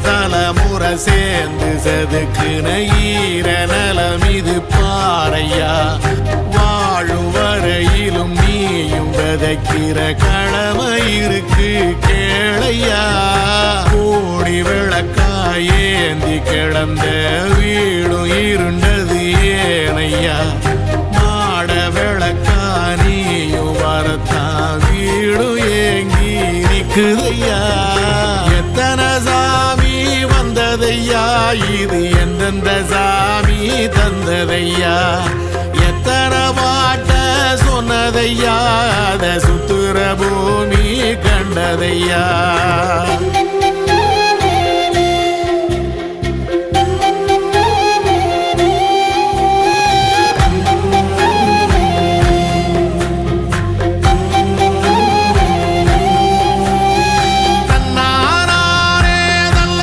தலைமுறை சேர்ந்து செதுக்குன ஈர நலம் இது பாறையா வாழும் வரையிலும் நீயும் விதைக்கிற கடமை இருக்கு கேளையா கோடி விளக்காயேந்தி கிடந்த வீடும் இருண்டது ஏனையா மாட விளக்கா நீயும் வரத்தான் வீடும் ஏங்கி நிக்குதையா எத்தனை சாமி வந்ததையா இது எந்தெந்த சாமி தந்ததையா எத்தனை பாட்ட சொன்னதையா அத சுத்துற பூமி கண்டதையா